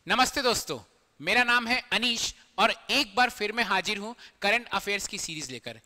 नमस्ते दोस्तों, मेरा नाम है अनीश और एक बार फिर मैं हाजिर हूं करंट अफेयर्स की सीरीज लेकर।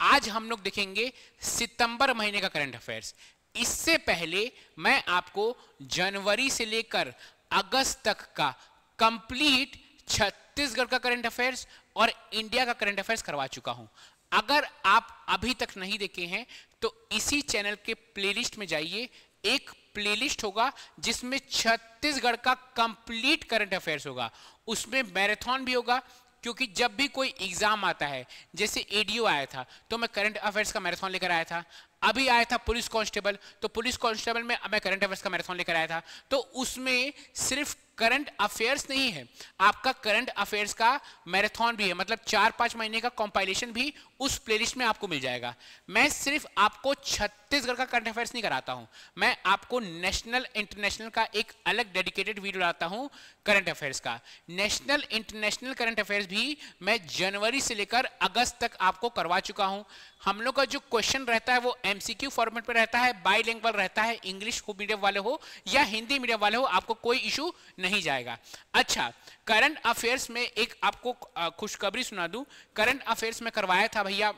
आज हम लोग देखेंगे सितंबर महीने का करंट अफेयर्स। इससे पहले मैं आपको जनवरी से लेकर अगस्त तक का कंप्लीट छत्तीसगढ़ का करंट अफेयर्स और इंडिया का करंट अफेयर्स करवा चुका हूं। अगर आप अभी तक नहीं देखे हैं तो इसी चैनल के प्लेलिस्ट में जाइए। एक प्लेलिस्ट होगा जिसमें छत्तीसगढ़ का कंप्लीट करंट अफेयर्स होगा, उसमें मैराथन भी होगा, क्योंकि जब भी कोई एग्जाम आता है, जैसे एडीओ आया था तो मैं करंट अफेयर्स का मैराथन लेकर आया था। अभी आया था पुलिस कांस्टेबल, तो पुलिस कांस्टेबल में मैं करंट अफेयर्स का मैराथन लेकर आया था। तो उसमें सिर्फ करंट अफेयर्स नहीं है, आपका करंट अफेयर्स का मैराथन भी है, मतलब 4-5 महीने का कंपाइलेशन भी उस प्लेलिस्ट में आपको मिल जाएगा। मैं सिर्फ आपको छत्तीसगढ़ का करंट अफेयर्स नहीं कराता हूं, मैं आपको नेशनल इंटरनेशनल का एक अलग डेडिकेटेड वीडियो लाता हूं करंट अफेयर्स का। नेशनल इंटरनेशनल करंट अफेयर्स भी मैं जनवरी से लेकर अगस्त तक आपको करवा चुका हूं। हम लोग का जो क्वेश्चन रहता है वो एमसीक्यू फॉर्मेट पे रहता है, बाइलिंगुअल रहता है, इंग्लिश मीडियम वाले हो या हिंदी मीडियम वाले हो, आपको कोई इशू नहीं जाएगा। अच्छा, करंट अफेयर्स में एक आपको खुशखबरी सुना दूं। करंट अफेयर्स में करवाया था भैया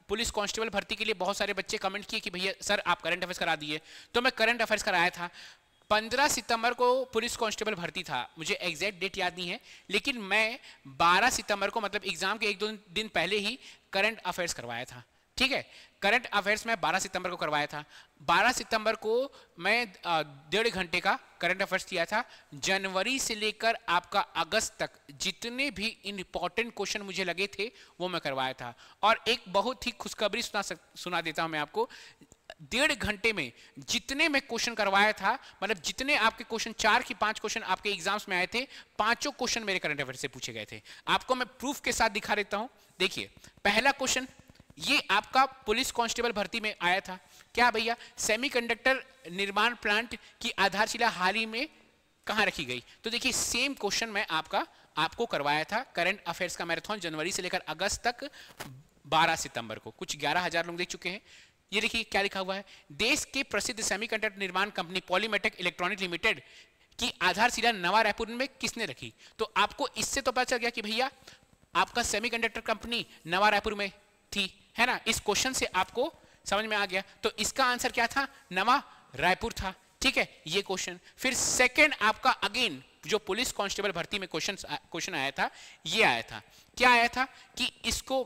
पुलिस कांस्टेबल भर्ती के लिए। बहुत सारे बच्चे कमेंट किए कि भैया सर आप करंट अफेयर्स करा दिए, तो मैं करंट अफेयर्स कराया था। 15 सितंबर को पुलिस कांस्टेबल भर्ती था, मुझे एग्जैक्ट डेट याद नहीं है, लेकिन मैं 12 सितंबर को मतलब एग्जाम के 1-2 दिन पहले ही करंट अफेयर्स करवाया था। ठीक है, करंट अफेयर्स में 12 सितंबर को करवाया था। 12 सितंबर को मैं 1.5 घंटे का करंट अफेयर्स किया था। जनवरी से लेकर आपका अगस्त तक जितने भी इंपॉर्टेंट क्वेश्चन मुझे लगे थे वो मैं करवाया था। और एक बहुत ही खुशखबरी सुना देता हूं मैं आपको। 1.5 घंटे में जितने मैं क्वेश्चन करवाया था, मतलब जितने आपके क्वेश्चन 4 की 5 क्वेश्चन आपके एग्जाम्स में आए थे, 5 क्वेश्चन मेरे करंट अफेयर से पूछे गए थे। आपको मैं प्रूफ के साथ दिखा देता हूं। देखिए, पहला क्वेश्चन ये आपका पुलिस कांस्टेबल भर्ती में आया था। क्या भैया, सेमीकंडक्टर निर्माण प्लांट की आधारशिला हाल ही में कहां रखी गई? तो देखिए, सेम क्वेश्चन मैं आपको करवाया था करंट अफेयर्स का मैराथन जनवरी से लेकर अगस्त तक 12 सितंबर को। कुछ 11,000 लोग देख चुके हैं। ये देखिए क्या लिखा हुआ है, देश के प्रसिद्ध सेमीकंडक्टर निर्माण कंपनी पॉलीमेटिक इलेक्ट्रॉनिक लिमिटेड की आधारशिला नवा रायपुर में किसने रखी? तो आपको इससे तो पता चल गया कि भैया आपका सेमीकंडक्टर कंपनी नवा रायपुर में थी, है ना। इस क्वेश्चन से आपको समझ में आ गया। तो इसका आंसर क्या था? नवा रायपुर था। ठीक है, ये क्वेश्चन। फिर सेकंड आपका अगेन जो पुलिस कांस्टेबल भर्ती में क्वेश्चन आया था, ये आया था। क्या आया था कि इसको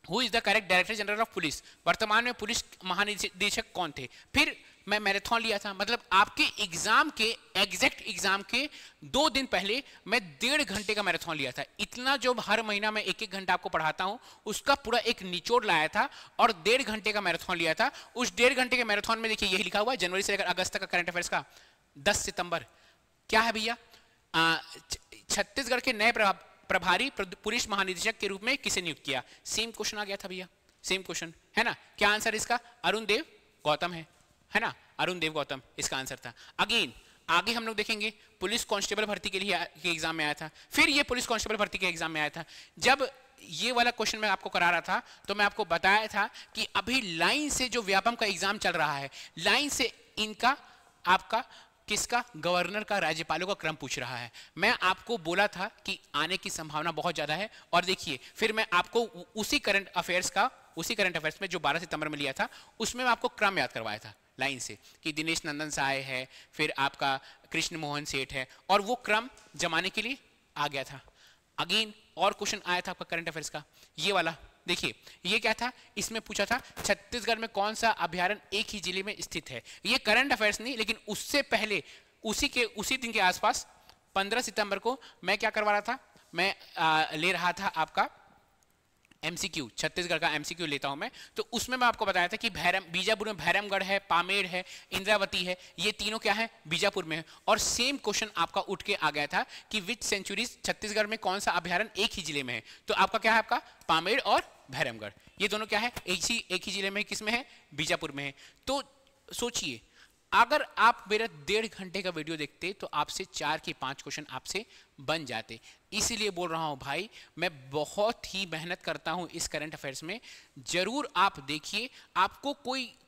who is the correct director general of police, वर्तमान में पुलिस महानिदेशक कौन थे? फिर मैं मैराथन लिया था, मतलब आपके एग्जाम के एग्जैक्ट एग्जाम के 2 दिन पहले मैं 1.5 घंटे का मैराथन लिया था। इतना जो हर महीना मैं 1-1 घंटा आपको पढ़ाता हूं उसका पूरा एक निचोड़ लाया था और 1.5 घंटे का मैराथन लिया था। उस 1.5 घंटे के मैराथन में देखिए यही लिखा हुआ है, जनवरी से लेकर अगस्त तक का करंट अफेयर्स का। 10 सितंबर क्या है भैया? छत्तीसगढ़ के नए प्रभारी पुलिस महानिदेशक के रूप में किसे नियुक्त किया? सेम क्वेश्चन आ गया था भैया, सेम क्वेश्चन है ना। क्या आंसर इसका? अरुण देव गौतम है ना, अरुण देव गौतम इसका आंसर था। अगेन आगे हम लोग देखेंगे पुलिस कांस्टेबल भर्ती के लिए एग्जाम में आया था। फिर ये पुलिस कांस्टेबल भर्ती के एग्जाम में आया था। जब ये वाला क्वेश्चन मैं आपको करा रहा था तो मैं आपको बताया था कि अभी लाइन से जो व्यापम का एग्जाम चल रहा है, लाइन से इनका आपका किसका, गवर्नर का, राज्यपालों का क्रम पूछ रहा है। मैं आपको बोला था कि आने की संभावना बहुत ज्यादा है। और देखिए, फिर मैं आपको उसी करंट अफेयर्स में जो 12 सितंबर में लिया था उसमें मैं आपको क्रम याद करवाया था लाइन से, कि दिनेश नंदन साय है, फिर आपका कृष्ण मोहन सेठ है, और वो क्रम जमाने के लिए आ गया था। अगेन और क्वेश्चन आया था आपका करंट अफेयर्स का, ये वाला देखिए। ये क्या था? इसमें पूछा था छत्तीसगढ़ में कौन सा अभ्यारण्य एक ही जिले में स्थित है। ये करंट अफेयर्स नहीं, लेकिन उससे पहले उसी दिन के आसपास 15 सितंबर को मैं क्या करवा रहा था, मैं ले रहा था आपका एमसीक्यू, छत्तीसगढ़ का एमसीक्यू लेता हूं मैं। तो उसमें मैं आपको बताया था कि बीजापुर में भैरमगढ़ है, पामेड़ है, इंद्रावती है, ये तीनों क्या है? बीजापुर में है। और सेम क्वेश्चन आपका उठ के आ गया था कि विच सेंचुरीज छत्तीसगढ़ में कौन सा अभ्यारण्य एक ही जिले में है? तो आपका क्या है? आपका पामेड़ और भैरमगढ़, ये दोनों क्या है? एक ही जिले में, किस में है? बीजापुर में है। तो सोचिए, अगर आप मेरा 1.5 घंटे का वीडियो देखते तो आपसे 4 के 5 क्वेश्चन आपसे बन जाते। इसीलिए बोल रहा हूं भाई, मैं बहुत ही मेहनत करता हूं इस करंट अफेयर्स में। जरूर आप देखिए, आपको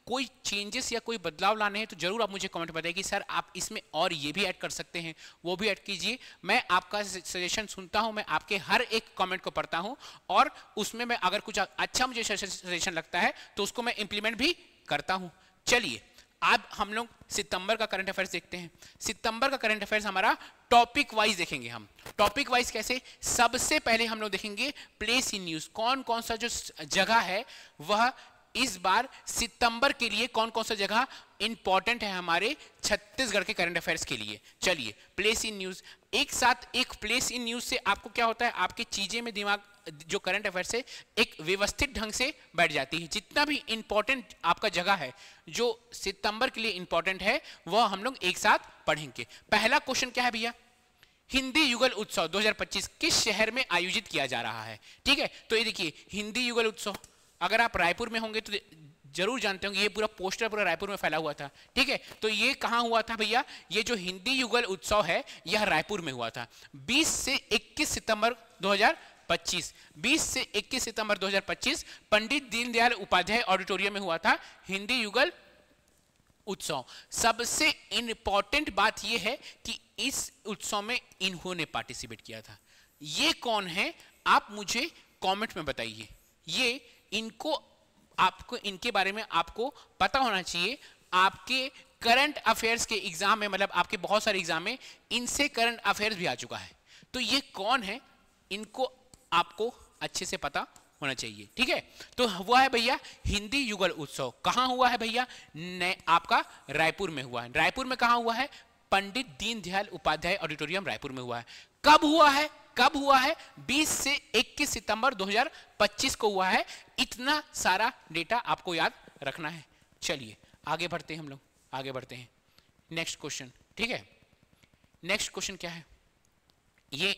कोई चेंजेस या कोई बदलाव लाने हैं तो जरूर आप मुझे कमेंट बताइए कि सर आप इसमें और ये भी ऐड कर सकते हैं, वो भी ऐड कीजिए। मैं आपका सजेशन सुनता हूं, मैं आपके हर एक कमेंट को पढ़ता हूं और उसमें मैं अगर कुछ अच्छा मुझे सजेशन लगता है तो उसको मैं इंप्लीमेंट भी करता हूं। चलिए अब हम लोग सितंबर का करंट अफेयर्स देखते हैं। सितंबर का करंट अफेयर्स हमारा टॉपिक वाइज देखेंगे हम। टॉपिक वाइज कैसे? सबसे पहले हम लोग देखेंगे प्लेस इन न्यूज, कौन कौन सा जो जगह है वह इस बार सितंबर के लिए कौन कौन सा जगह इंपॉर्टेंट है हमारे छत्तीसगढ़ के करंट अफेयर्स के लिए। चलिए प्लेस इन न्यूज, एक साथ एक प्लेस इन न्यूज से आपको क्या होता है, आपकी चीजें में दिमाग जो करंट अफेयर्स है एक व्यवस्थित ढंग से बैठ जाती है। जितना भी इंपॉर्टेंट आपका जगह है जो सितंबर के लिए इंपॉर्टेंट है वह हम लोग एक साथ पढ़ेंगे। पहला क्वेश्चन क्या है भैया? हिंदी युगल उत्सव 2025 किस शहर में आयोजित किया जा रहा है? ठीक है, तो ये देखिए हिंदी युगल उत्सव, अगर आप रायपुर में होंगे तो जरूर जानते होंगे, ये पूरा पोस्टर पूरा रायपुर में फैला हुआ था। ठीक है, तो ये कहां हुआ था भैया? ये जो हिंदी युगल उत्सव है यह रायपुर में हुआ था 20 से 21 सितंबर 2025। 20 से 21 सितंबर 2025 पंडित दीनदयाल उपाध्याय ऑडिटोरियम में हुआ था हिंदी युगल उत्सव। सबसे इंपॉर्टेंट बात यह है कि इस उत्सव में इन्होंने पार्टिसिपेट किया था। ये कौन है आप मुझे कमेंट में बताइए। ये इनको, आपको इनके बारे में आपको पता होना चाहिए। आपके करंट अफेयर्स के एग्जाम में, मतलब आपके बहुत सारे एग्जाम में इनसे करंट अफेयर्स भी आ चुका है। तो ये कौन है इनको आपको अच्छे से पता होना चाहिए। ठीक है, तो हुआ है भैया हिंदी युगल उत्सव। कहां हुआ है भैया? आपका रायपुर में हुआ है। रायपुर में कहां हुआ है? पंडित दीनदयाल उपाध्याय ऑडिटोरियम रायपुर में हुआ है। कब हुआ है? कब हुआ है? 20 से 21 सितंबर 2025 को हुआ है। इतना सारा डेटा आपको याद रखना है। चलिए आगे बढ़ते हैं, हम लोग आगे बढ़ते हैं। नेक्स्ट क्वेश्चन, ठीक है, नेक्स्ट क्वेश्चन क्या है? ये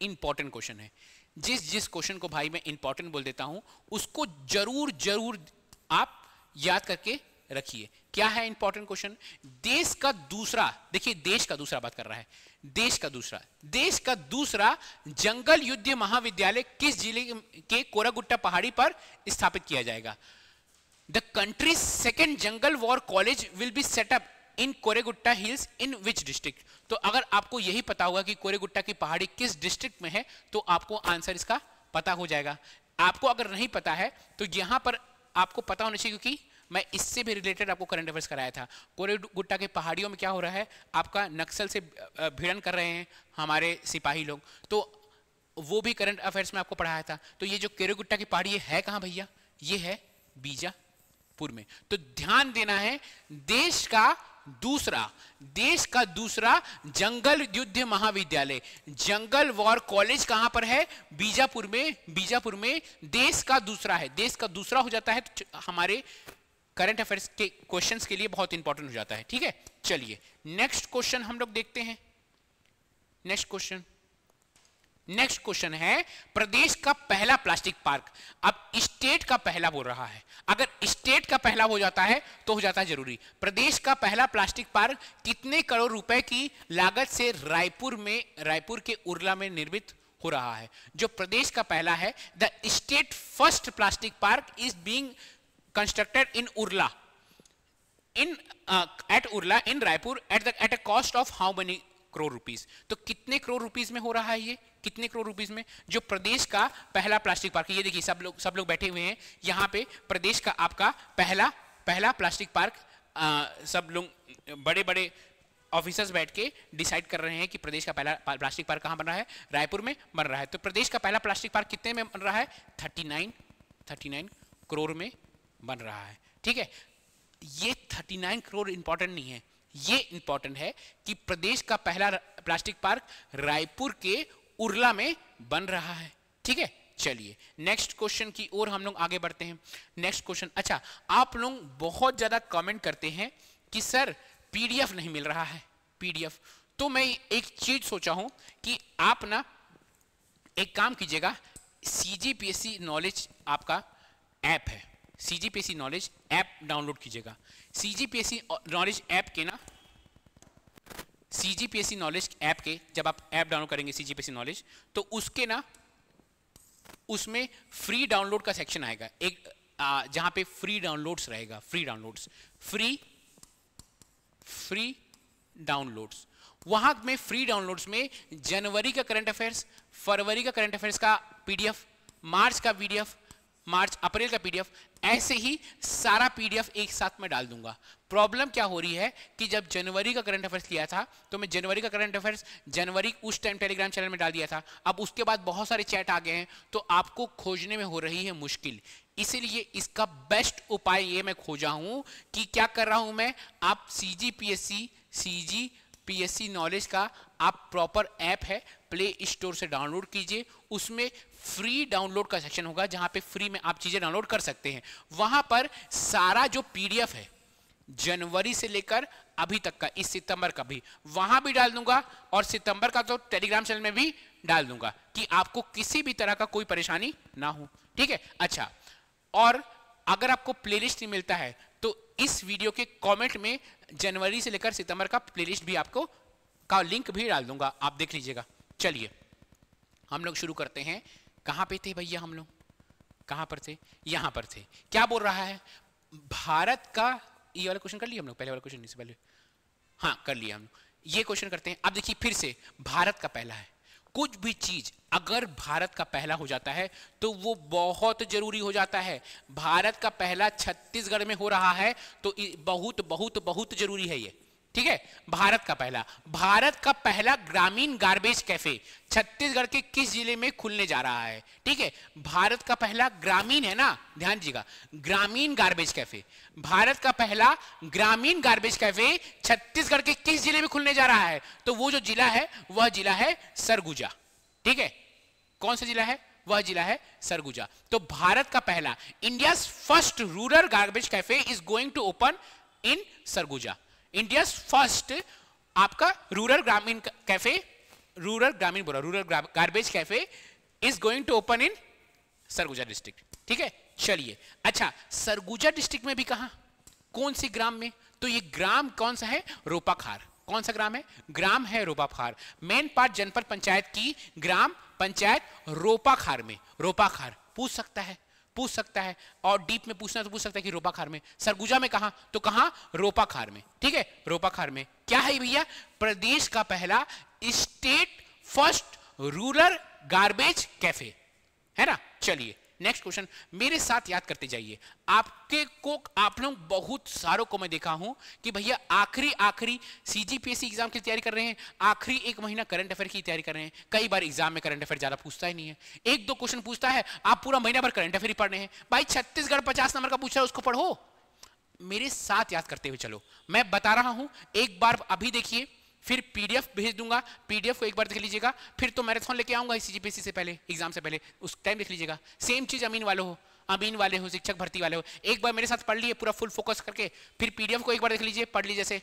इंपॉर्टेंट क्वेश्चन है। जिस क्वेश्चन को भाई मैं इंपॉर्टेंट बोल देता हूं उसको जरूर जरूर आप याद करके रखिए। क्या है इंपॉर्टेंट क्वेश्चन? देश का दूसरा, देखिए देश का दूसरा बात कर रहा है, देश का दूसरा जंगल युद्ध महाविद्यालय किस जिले के कोरागुट्टा पहाड़ी पर स्थापित किया जाएगा? The country's second jungle war college will be set up in Koregutta hills in which district? तो अगर आपको यही पता होगा कि कोरेगुट्टा की पहाड़ी किस डिस्ट्रिक्ट में है तो आपको आंसर इसका पता हो जाएगा। आपको अगर नहीं पता है तो यहां पर आपको पता होना चाहिए, क्योंकि मैं इससे भी रिलेटेड आपको करंट अफेयर्स कराया था। कोरेगुट्टा के पहाड़ियों में क्या हो रहा है, आपका नक्सल से भिड़न कर रहे हैं हमारे सिपाही लोग, तो वो भी करंट अफेयर्स में आपको पढ़ाया था। तो ये जो कोरेगुट्टा की पहाड़ी है कहां भैया? ये है बीजापुर में। तो ध्यान देना है, देश का दूसरा जंगल युद्ध महाविद्यालय, जंगल वॉर कॉलेज कहां पर है? बीजापुर में देश का दूसरा है। देश का दूसरा हो जाता है तो हमारे करंट अफेयर्स के क्वेश्चंस के लिए बहुत इंपॉर्टेंट हो जाता है। ठीक है, चलिए नेक्स्ट क्वेश्चन हम लोग देखते हैं। नेक्स्ट क्वेश्चन है प्रदेश का पहला प्लास्टिक पार्क। अब स्टेट का पहला बोल रहा है, अगर स्टेट का पहला हो जाता है तो हो जाता है जरूरी। प्रदेश का पहला प्लास्टिक पार्क कितने करोड़ रुपए की लागत से रायपुर के उरला में निर्मित हो रहा है? जो प्रदेश का पहला है, the state first plastic park is being constructed in Urla in Raipur at a cost of how many crore rupees? तो कितने करोड़ रुपीस में हो रहा है ये? कितने करोड़ रुपीस में? जो प्रदेश का पहला प्लास्टिक पार्क, ये देखिए सब लोग बैठे हुए हैं यहाँ पे। प्रदेश का आपका पहला प्लास्टिक पार्क, सब लोग बड़े बड़े ऑफिसर्स बैठ के डिसाइड कर रहे हैं कि प्रदेश का पहला प्लास्टिक पार्क कहाँ बन रहा है? रायपुर में बन रहा है। तो प्रदेश का पहला प्लास्टिक पार्क कितने में बन रहा है? 39 करोड़ में बन रहा है। ठीक है, ये 39 करोड़ इंपॉर्टेंट नहीं है, ये इंपॉर्टेंट है कि प्रदेश का पहला प्लास्टिक पार्क रायपुर के उरला में बन रहा है। ठीक है, चलिए नेक्स्ट क्वेश्चन की ओर हम लोग आगे बढ़ते हैं। नेक्स्ट क्वेश्चन, अच्छा आप लोग बहुत ज्यादा कमेंट करते हैं कि सर पीडीएफ नहीं मिल रहा है, पीडीएफ। तो मैं एक चीज सोचा हूं कि आप ना एक काम कीजिएगा, सीजीपीएससी नॉलेज आपका ऐप है, सीजीपीएससी नॉलेज ऐप डाउनलोड कीजिएगा। सीजीपीएससी नॉलेज ऐप के ना, सीजीपीएससी नॉलेज ऐप के जब आप ऐप डाउनलोड करेंगे सीजीपीएससी नॉलेज, तो उसके ना उसमें फ्री डाउनलोड का सेक्शन आएगा, एक जहां पे फ्री डाउनलोड्स रहेगा, फ्री डाउनलोड्स, फ्री डाउनलोड्स। वहां में फ्री डाउनलोड्स में जनवरी का करंट अफेयर्स, फरवरी का करंट अफेयर्स का पीडीएफ, मार्च का पीडीएफ, मार्च अप्रैल का पीडीएफ, ऐसे ही सारा पीडीएफ एक साथ में डाल दूंगा। प्रॉब्लम क्या हो रही है कि जब जनवरी का करंट अफेयर्स लिया था तो मैं जनवरी का करंट अफेयर्स जनवरी उस टाइम टेलीग्राम चैनल में डाल दिया था, अब उसके बाद बहुत सारे चैट आ गए हैं तो आपको खोजने में हो रही है मुश्किल। इसीलिए इसका बेस्ट उपाय ये मैं खोजा हूं कि क्या कर रहा हूं मैं, आप सीजीपीएससी नॉलेज का आप प्रॉपर ऐप है, प्ले स्टोर से डाउनलोड कीजिए, उसमें फ्री डाउनलोड का सेक्शन होगा जहां पे फ्री में आप चीजें डाउनलोड कर सकते हैं। वहां पर सारा जो पीडीएफ है जनवरी से लेकर अभी तक का, इस सितंबर का भी वहां भी डाल दूंगा और सितंबर का तो टेलीग्राम चैनल में भी डाल दूंगा कि आपको किसी भी तरह का कोई परेशानी ना हो, ठीक है। अच्छा, और अगर आपको प्लेलिस्ट नहीं मिलता है तो इस वीडियो के कमेंट में जनवरी से लेकर सितंबर का प्लेलिस्ट भी आपको का लिंक भी डाल दूंगा, आप देख लीजिएगा। चलिए हम लोग शुरू करते हैं। कहां पे थे भैया हम लोग, कहां पर थे, यहां पर थे। क्या बोल रहा है, भारत का, ये वाला क्वेश्चन कर लिया हम लोग, पहले वाला क्वेश्चन से पहले, हाँ कर लिया हम लोग। ये क्वेश्चन करते हैं। अब देखिए फिर से भारत का पहला है, कुछ भी चीज अगर भारत का पहला हो जाता है तो वो बहुत जरूरी हो जाता है। भारत का पहला छत्तीसगढ़ में हो रहा है तो बहुत बहुत बहुत जरूरी है ये, ठीक है। भारत का पहला ग्रामीण गार्बेज कैफे छत्तीसगढ़ के किस जिले में खुलने जा रहा है, ठीक है। भारत का पहला ग्रामीण है ना, ध्यान दीजिएगा, ग्रामीण गार्बेज कैफे, भारत का पहला ग्रामीण गार्बेज कैफे छत्तीसगढ़ के किस जिले में खुलने जा रहा है, तो वो जो जिला है वह जिला है सरगुजा, ठीक है। कौन सा जिला है, वह जिला है सरगुजा। तो भारत का पहला, India first rural garbage cafe is going to open in Surguja. India first आपका रूरल ग्रामीण cafe, rural garbage cafe is going to open in Surguja district, ठीक है। चलिए, अच्छा सरगुजा डिस्ट्रिक्ट में भी कहां, कौन सी ग्राम में, तो ये ग्राम कौन सा है, रोपाखार। कौन सा ग्राम है, ग्राम है रोपाखार। मेन पार्ट जनपद पंचायत की ग्राम पंचायत रोपाखार में, रोपाखार पूछ सकता है, पूछ सकता है, और डीप में पूछना तो पूछ सकता है कि रोपाखार में, सरगुजा में कहां, तो कहां, रोपाखार में, ठीक है। रोपाखार में क्या है भैया, प्रदेश का पहला state first rural garbage cafe, है ना। चलिए नेक्स्ट क्वेश्चन मेरे साथ याद करते जाइए। आपके को, आप लोग बहुत सारों को मैं देखा हूं कि भैया आखिरी सीजीपीएससी एग्जाम की तैयारी कर रहे हैं, आखिरी एक महीना करंट अफेयर की तैयारी कर रहे हैं। कई बार एग्जाम में करंट अफेयर ज्यादा पूछता ही नहीं है, एक दो क्वेश्चन पूछता है, आप पूरा महीना भर करंट अफेयर ही पढ़ रहे हैं। भाई छत्तीसगढ़ 50 नंबर का पूछ रहा है, उसको पढ़ो, मेरे साथ याद करते हुए चलो। मैं बता रहा हूं, एक बार अभी देखिए, फिर पीडीएफ भेज दूंगा, पीडीएफ को एक बार देख लीजिएगा, फिर तो मैराथन लेके आऊंगा सीजीपीएससी से पहले, एग्जाम से पहले, उस टाइम देख लीजिएगा। सेम चीज अमीन वाले हो, शिक्षक भर्ती वाले हो, एक बार मेरे साथ पढ़ लिए पूरा फुल फोकस करके, फिर पीडीएफ को एक बार देख लीजिए, पढ़ लीजिए जैसे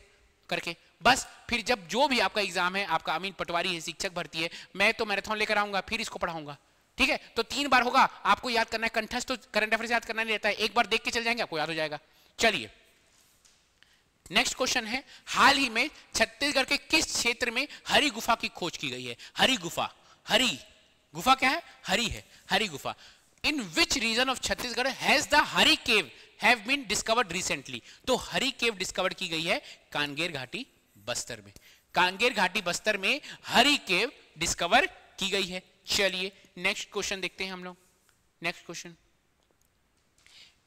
करके, बस फिर जब जो भी आपका एग्जाम है, आपका अमीन पटवारी है, शिक्षक भर्ती है, मैं तो मैराथन लेकर आऊंगा, फिर इसको पढ़ाऊंगा, ठीक है। तो 3 बार होगा, आपको याद करना है, कंठस्थ तो करंट अफेयर याद करना नहीं रहता है, एक बार देख के चल जाएंगे, आपको याद हो जाएगा। चलिए नेक्स्ट क्वेश्चन है, हाल ही में छत्तीसगढ़ के किस क्षेत्र में हरी गुफा की खोज की गई है। हरी गुफा क्या है, हरी गुफा। In which region of Chhattisgarh has the Hari cave have been discovered recently, तो हरी केव डिस्कवर की गई है कांगेर घाटी बस्तर में, कांगेर घाटी बस्तर में हरी केव डिस्कवर की गई है। चलिए नेक्स्ट क्वेश्चन देखते हैं हम लोग।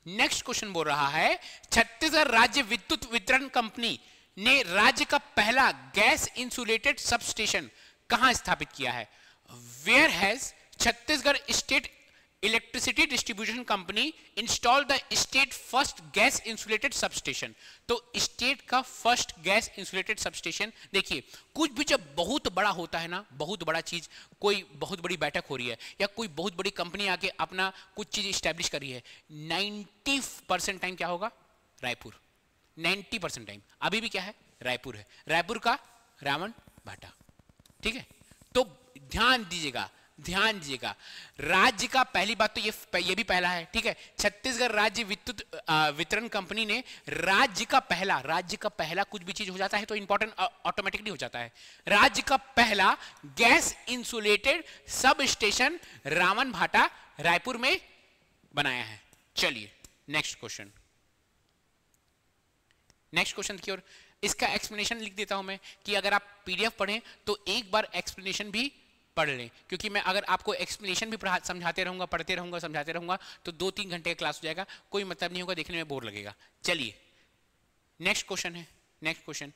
नेक्स्ट क्वेश्चन बोल रहा है, छत्तीसगढ़ राज्य विद्युत वितरण कंपनी ने राज्य का पहला गैस इंसुलेटेड सबस्टेशन कहां स्थापित किया है। Where has Chhattisgarh state electricity distribution company install the state first gas insulated substation, तो स्टेट का फर्स्ट गैस इंसुलेटेड सबस्टेशन। देखिए कुछ भी जब बहुत बड़ा होता है ना, बहुत बड़ा चीज, कोई बहुत बड़ी बैठक हो रही है या कोई बहुत बड़ी कंपनी आके अपना कुछ चीज स्टैब्लिश कर रही है, 90% टाइम क्या होगा, रायपुर। 90% टाइम अभी भी क्या है, रायपुर है, रायपुर का रावण भाटा, ठीक है। तो ध्यान ध्यान दीजिएगा, राज्य का पहली बात तो ये भी पहला है, ठीक है। छत्तीसगढ़ राज्य विद्युत वितरण कंपनी ने राज्य का पहला कुछ भी चीज हो जाता है तो इंपॉर्टेंट ऑटोमेटिकली हो जाता है। राज्य का पहला gas insulated sub station Ravanbhata Raipur में बनाया है। चलिए नेक्स्ट क्वेश्चन की ओर। इसका एक्सप्लेनेशन लिख देता हूं मैं कि अगर आप पीडीएफ पढ़ें तो एक बार एक्सप्लेनेशन भी पढ़ लें, क्योंकि मैं अगर आपको एक्सप्लेनेशन भी समझाते रहूंगा, पढ़ते रहूंगा, समझाते रहूंगा तो 2-3 घंटे का क्लास हो जाएगा, कोई मतलब नहीं होगा, देखने में बोर लगेगा। चलिए नेक्स्ट क्वेश्चन,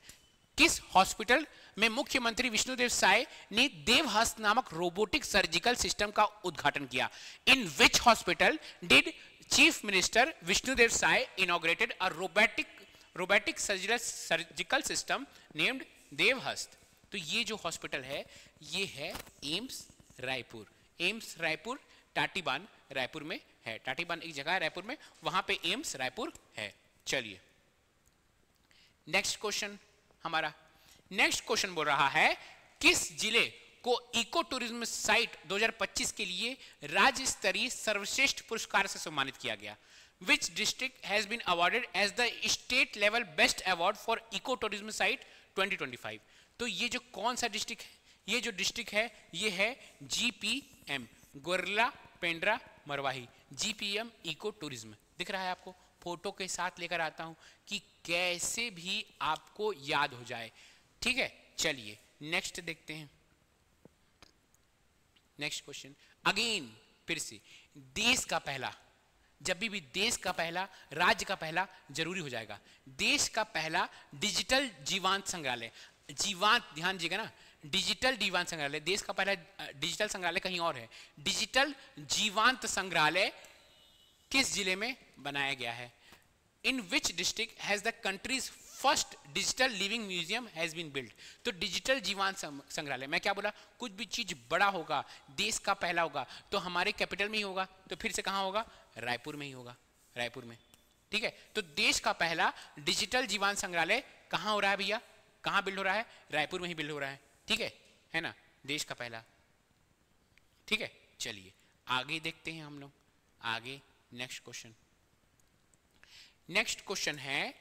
किस हॉस्पिटल में मुख्यमंत्री विष्णुदेव साय ने देवहस्त नामक रोबोटिक सर्जिकल सिस्टम का उद्घाटन किया? In which hospital did chief minister Vishnudeo Sai inaugurated a robotic surgical system named Devhast? तो ये जो हॉस्पिटल है ये है एम्स रायपुर टाटीबान रायपुर में है। टाटीबान एक जगह है रायपुर में, वहां पे एम्स रायपुर है। चलिए नेक्स्ट क्वेश्चन बोल रहा है, किस जिले को इको टूरिज्म साइट 2025 के लिए राज्य स्तरीय सर्वश्रेष्ठ पुरस्कार से सम्मानित किया गया? Which district has been awarded as the state level best award for eco tourism site 2025? तो ये जो कौन सा डिस्ट्रिक्ट है, ये जो डिस्ट्रिक्ट है ये है GPM, Gaurela Pendra Marwahi. GPM eco tourism दिख रहा है आपको, फोटो के साथ लेकर आता हूं कि कैसे भी आपको याद हो जाए, ठीक है। चलिए नेक्स्ट देखते हैं, नेक्स्ट क्वेश्चन अगेन, फिर से देश का पहला, जब भी देश का पहला, राज्य का पहला जरूरी हो जाएगा। देश का पहला डिजिटल जीवांत संग्रहालय, जीवांत ध्यान दीजिएगा ना, डिजिटल जीवांत संग्रहालय, देश का पहला डिजिटल संग्रहालय कहीं और है। डिजिटल जीवांत संग्रहालय किस जिले में बनाया गया है? In which district has the country's first digital living museum has been build? तो डिजिटल जीवांत संग्रहालय, मैं क्या बोला, कुछ भी चीज बड़ा होगा, देश का पहला होगा तो हमारे कैपिटल में ही होगा, तो फिर से कहां होगा? रायपुर में ही होगा, रायपुर में, ठीक है। तो देश का पहला डिजिटल जीवांत संग्रहालय कहां हो रहा है भैया, कहां बिल्ड हो रहा है? रायपुर में ही बिल्ड हो रहा है, ठीक है ना, देश का पहला, ठीक है। चलिए आगे देखते हैं हम लोग, आगे नेक्स्ट क्वेश्चन है,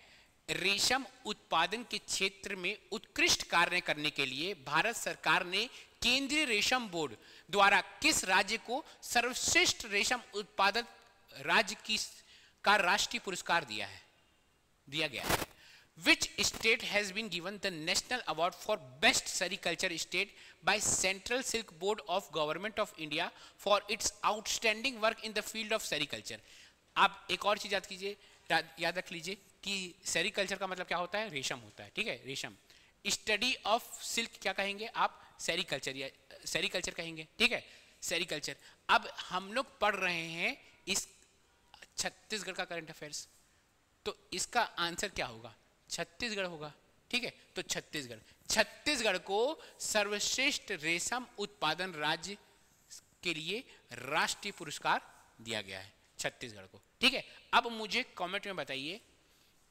रेशम उत्पादन के क्षेत्र में उत्कृष्ट कार्य करने के लिए भारत सरकार ने केंद्रीय रेशम बोर्ड द्वारा किस राज्य को सर्वश्रेष्ठ रेशम उत्पादक राज्य का राष्ट्रीय पुरस्कार दिया गया है? Which state has been given the national award for best sericulture state by Central Silk Board of Government of India for its outstanding work in the field of sericulture? आप एक और चीज याद रख लीजिए कि सेरिकल्चर का मतलब क्या होता है? रेशम होता है, ठीक है, रेशम। स्टडी ऑफ सिल्क क्या कहेंगे आप? सेरिकल्चर, या सेरिकल्चर कहेंगे, ठीक है, सेरिकल्चर। अब हम लोग पढ़ रहे हैं इस छत्तीसगढ़ का करंट अफेयर्स, तो इसका आंसर क्या होगा? छत्तीसगढ़ होगा, ठीक है। तो छत्तीसगढ़ को सर्वश्रेष्ठ रेशम उत्पादन राज्य के लिए राष्ट्रीय पुरस्कार दिया गया है, छत्तीसगढ़ को, ठीक है। अब मुझे कमेंट में बताइए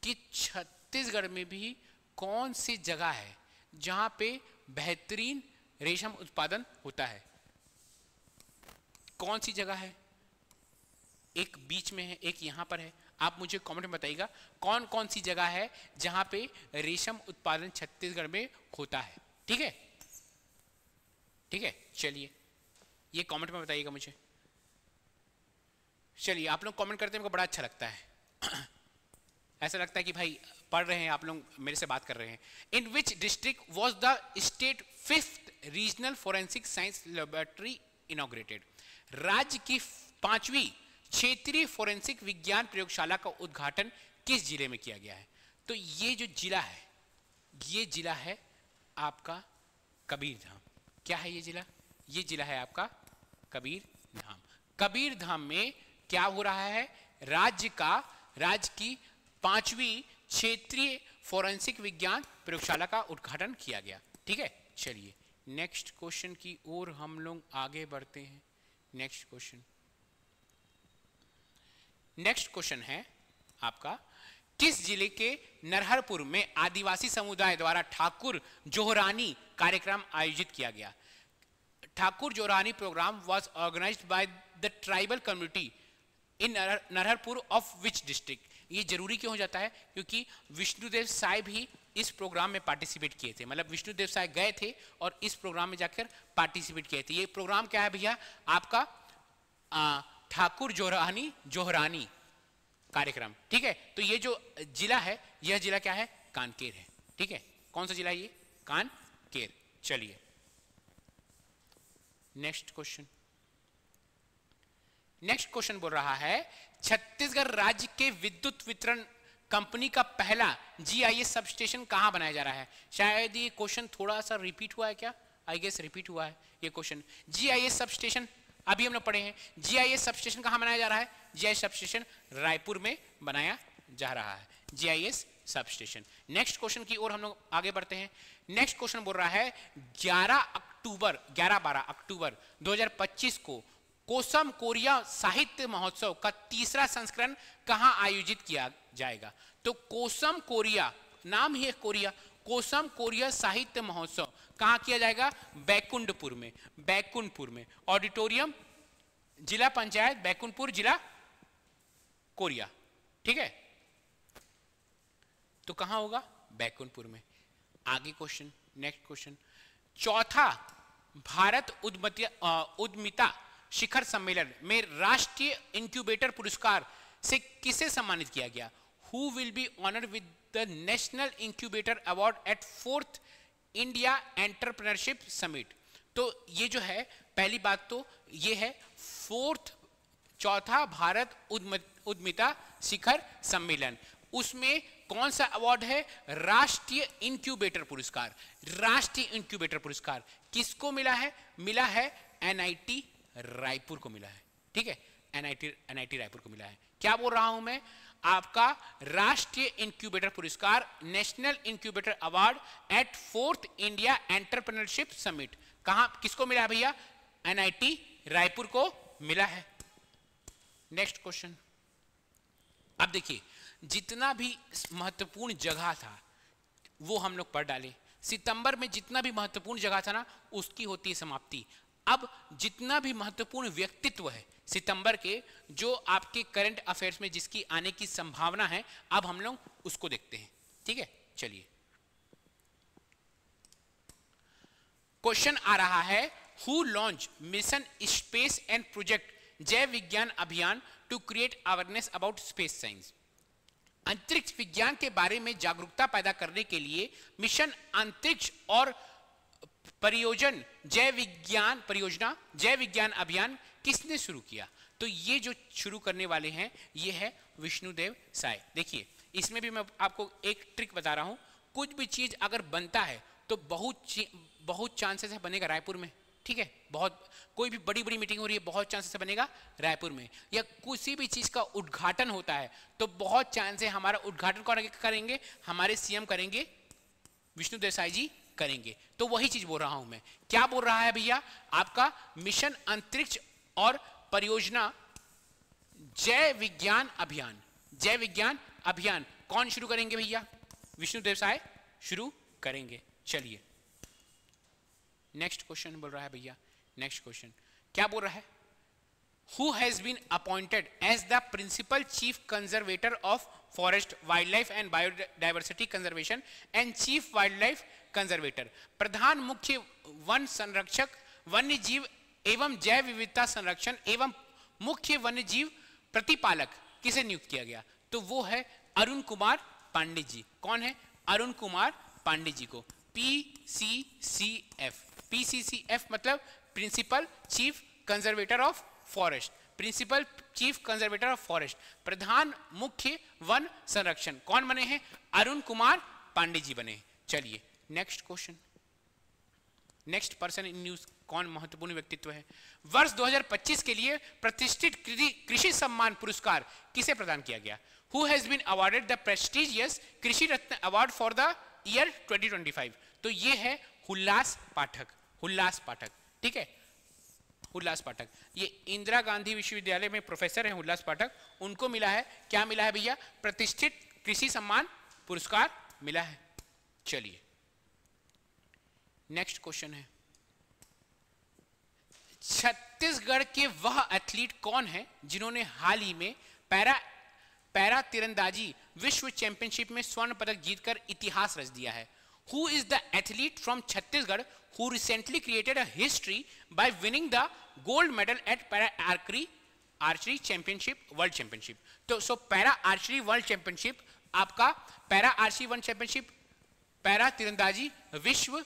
कि छत्तीसगढ़ में भी कौन सी जगह है जहां पे बेहतरीन रेशम उत्पादन होता है? कौन सी जगह है? एक बीच में है, एक यहां पर है। आप मुझे कमेंट में बताइएगा कौन कौन सी जगह है जहां पे रेशम उत्पादन छत्तीसगढ़ में होता है, ठीक है, ठीक है। चलिए ये कमेंट में बताइएगा मुझे। चलिए आप लोग कमेंट करते हैं, मेरे को बड़ा अच्छा लगता है ऐसा लगता है कि भाई पढ़ रहे हैं आप लोग, मेरे से बात कर रहे हैं। In which district was the state 5th regional forensic science laboratory inaugurated? राज्य की 5वीं क्षेत्रीय फोरेंसिक विज्ञान प्रयोगशाला का उद्घाटन किस जिले में किया गया है? तो ये जो जिला है, ये जिला है आपका कबीरधाम। क्या है ये जिला? ये जिला है आपका कबीरधाम। कबीरधाम में क्या हो रहा है? राज्य की 5वीं क्षेत्रीय फोरेंसिक विज्ञान प्रयोगशाला का उद्घाटन किया गया, ठीक है। चलिए नेक्स्ट क्वेश्चन की ओर हम लोग आगे बढ़ते हैं। नेक्स्ट क्वेश्चन है आपका, किस जिले के नरहरपुर में आदिवासी समुदाय द्वारा ठाकुर जोहरानी कार्यक्रम आयोजित किया गया? Thakur Jorani program was organised by the tribal community in Narharpur of which district? ये जरूरी क्यों हो जाता है? क्योंकि विष्णुदेव साय भी इस प्रोग्राम में पार्टिसिपेट किए थे, मतलब विष्णुदेव साय गए थे और इस प्रोग्राम में जाकर पार्टिसिपेट किए थे। ये प्रोग्राम क्या है भैया? आपका ठाकुर जोहरानी कार्यक्रम, ठीक है। तो ये जो जिला है, यह जिला क्या है? कांकेर है, ठीक है। कौन सा जिला है ये? कांकेर। चलिए नेक्स्ट क्वेश्चन। नेक्स्ट क्वेश्चन बोल रहा है छत्तीसगढ़ राज्य के विद्युत वितरण कंपनी का पहला जीआईएस सब स्टेशन कहां बनाया जा रहा है? शायद ये क्वेश्चन थोड़ा सा रिपीट हुआ है क्या? आई गेस रिपीट हुआ है ये क्वेश्चन। जीआईएस सब स्टेशन अभी हम लोग पढ़े हैं। जीआईएस सब स्टेशन कहां बनाया जा रहा है? जीआईएस सब स्टेशन रायपुर में बनाया जा रहा है, GIS sub station. Next question की ओर हम लोग आगे बढ़ते हैं। नेक्स्ट क्वेश्चन बोल रहा है 11-12 अक्टूबर 2025 को कोसम कोरिया साहित्य महोत्सव का तीसरा संस्करण कहां आयोजित किया जाएगा? तो कोसम कोरिया, नाम ही है कोरिया, कोसम कोरिया साहित्य महोत्सव कहां किया जाएगा? बैकुंठपुर में, बैकुंठपुर में। ऑडिटोरियम, जिला पंचायत बैकुंठपुर, जिला कोरिया, ठीक है। तो कहां होगा? बैकुंठपुर में। आगे क्वेश्चन, नेक्स्ट क्वेश्चन। चौथा भारत उद्यमिता शिखर सम्मेलन में राष्ट्रीय इंक्यूबेटर पुरस्कार से किसे सम्मानित किया गया? Who will be honoured with the national incubator award eight 4th India entrepreneurship summit? तो ये जो है, पहली बात तो ये है चौथा भारत उद्यमिता शिखर सम्मेलन, उसमें कौन सा अवार्ड है? राष्ट्रीय इंक्यूबेटर पुरस्कार। राष्ट्रीय इंक्यूबेटर पुरस्कार किसको मिला है? मिला है एनआईटी रायपुर को मिला है, ठीक है। एनआईटी रायपुर को मिला है। क्या बोल रहा हूं मैं? आपका राष्ट्रीय इंक्यूबेटर पुरस्कार, national incubator award eight 4th India entrepreneurship summit, कहां किसको मिला है भैया? एनआईटी रायपुर को मिला है। Next question. अब देखिए, जितना भी महत्वपूर्ण जगह था वो हम लोग पढ़ डाले। सितंबर में जितना भी महत्वपूर्ण जगह था ना, उसकी होती है समाप्ति। अब जितना भी महत्वपूर्ण व्यक्तित्व है सितंबर के, जो आपके करंट अफेयर्स में जिसकी आने की संभावना है, अब हम लोग उसको देखते हैं, ठीक है। चलिए, क्वेश्चन आ रहा है who launch mission space and project जैव विज्ञान अभियान to create awareness about space science? अंतरिक्ष विज्ञान के बारे में जागरूकता पैदा करने के लिए मिशन अंतरिक्ष और परियोजना जैव विज्ञान अभियान किसने शुरू किया? तो ये जो शुरू करने वाले हैं ये है विष्णुदेव साय। देखिए, इसमें भी मैं आपको एक ट्रिक बता रहा हूं। कुछ भी चीज अगर बनता है तो बहुत चांसेस है बनेगा रायपुर में, ठीक है। कोई भी बड़ी बड़ी मीटिंग हो रही है, बहुत चांसेस से बनेगा रायपुर में। या किसी भी चीज का उद्घाटन होता है तो बहुत चांस है हमारा उद्घाटन कौन करेंगे? हमारे सीएम करेंगे, विष्णुदेव साय जी करेंगे। तो वही चीज बोल रहा हूं मैं। क्या बोल रहा है भैया? आपका मिशन अंतरिक्ष और परियोजना जैव विज्ञान अभियान। जैव विज्ञान अभियान कौन शुरू करेंगे भैया? विष्णुदेव साय शुरू करेंगे। चलिए, नेक्स्ट क्वेश्चन बोल रहा है भैया। नेक्स्ट क्वेश्चन क्या बोल रहा है? Who has been appointed as the principal chief conservator of forest, wild life and biodiversity conservation and chief wild life conservator? प्रधान मुख्य वन संरक्षक, वन्य जीव एवं जैव विविधता संरक्षण एवं मुख्य वन्य जीव प्रतिपालक किसे नियुक्त किया गया? तो वो है अरुण कुमार पांडे जी। कौन है? अरुण कुमार पांडे जी को PCCF। PCCF मतलब principal chief conservator of forest, principal chief conservator of forest, प्रधान मुख्य वन संरक्षण कौन बने हैं? अरुण कुमार पांडे जी बने। चलिए, next question. Next person in news कौन महत्वपूर्ण व्यक्तित्व है? वर्ष 2025 के लिए प्रतिष्ठित कृषि सम्मान पुरस्कार किसे प्रदान किया गया? Who has been awarded the prestigious Krishi Ratna award for the year 2025? तो ये है हुल्लास पाठक। हुल्लास पाठक, ठीक है, हुल्लास पाठक। ये इंदिरा गांधी विश्वविद्यालय में प्रोफेसर हैं हुल्लास पाठक। उनको मिला है, क्या मिला है भैया? प्रतिष्ठित कृषि सम्मान पुरस्कार मिला है। चलिए, नेक्स्ट क्वेश्चन है छत्तीसगढ़ के वह एथलीट कौन है जिन्होंने हाल ही में पैरा तीरंदाजी विश्व चैंपियनशिप में स्वर्ण पदक जीतकर इतिहास रच दिया है? Who is the athlete from Chhattisgarh who recently created a history by winning the gold medal at para archery championship world championship? तो so para archery world championship आपका para archery world championship para तीरंदाजी विश्व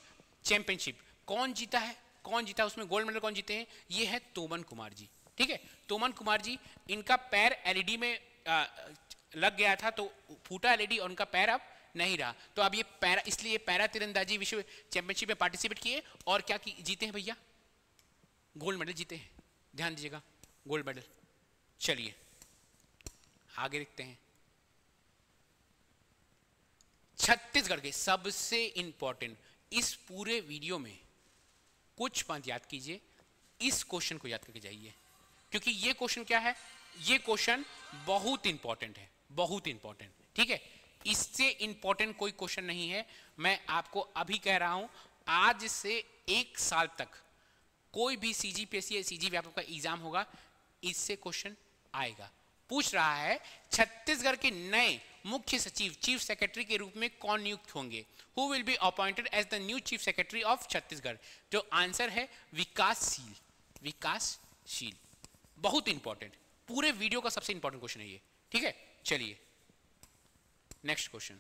championship कौन जीता है? कौन जीता उसमें गोल्ड मेडल कौन जीते हैं? ये है तोमन कुमार जी। ठीक है, तोमन कुमार जी, इनका पैर एलईडी में लग गया था तो फूटा एलईडी और उनका पैर अब नहीं रहा, तो अब ये पैरा, इसलिए पैरा तीरंदाजी विश्व चैंपियनशिप में पार्टिसिपेट किए और क्या जीते हैं भैया? गोल्ड मेडल जीते हैं। ध्यान दीजिएगा, गोल्ड मेडल। चलिए आगे देखते हैं। छत्तीसगढ़ के सबसे इंपॉर्टेंट, इस पूरे वीडियो में कुछ बात याद कीजिए, इस क्वेश्चन को याद करके जाइए, क्योंकि ये क्वेश्चन क्या है? ये क्वेश्चन बहुत इंपॉर्टेंट है, बहुत इंपॉर्टेंट। ठीक है, इससे इंपॉर्टेंट कोई क्वेश्चन नहीं है। मैं आपको अभी कह रहा हूं, आज से 1 साल तक कोई भी सीजीपीएससी या सीजीव्यापक का एग्जाम होगा, इससे क्वेश्चन आएगा। पूछ रहा है छत्तीसगढ़ के नए मुख्य सचिव चीफ सेक्रेटरी के रूप में कौन नियुक्त होंगे? Who will be appointed as the new chief secretary of Chhattisgarh? जो आंसर है विकासशील। विकासशील बहुत इंपॉर्टेंट, पूरे वीडियो का सबसे इंपॉर्टेंट क्वेश्चन है ये। ठीक है, चलिए नेक्स्ट क्वेश्चन।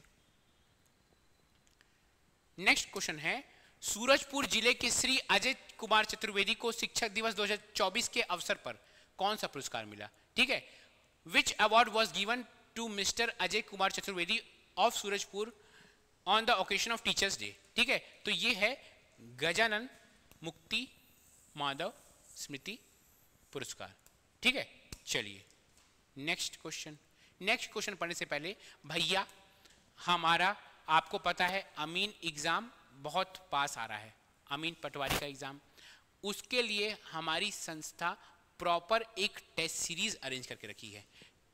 नेक्स्ट क्वेश्चन है, सूरजपुर जिले के श्री अजय कुमार चतुर्वेदी को शिक्षक दिवस 2024 के अवसर पर कौन सा पुरस्कार मिला? ठीक है, which award was given to mister Ajay Kumar Chaturvedi of Surajpur on the occasion of teachers day? ठीक है, तो ये है गजानन मुक्ति माधव स्मृति पुरस्कार। ठीक है, चलिए नेक्स्ट क्वेश्चन। नेक्स्ट क्वेश्चन पढ़ने से पहले भैया, हमारा आपको पता है अमीन एग्जाम बहुत पास आ रहा है, अमीन पटवारी का एग्जाम। उसके लिए हमारी संस्था प्रॉपर एक टेस्ट सीरीज अरेंज करके रखी है।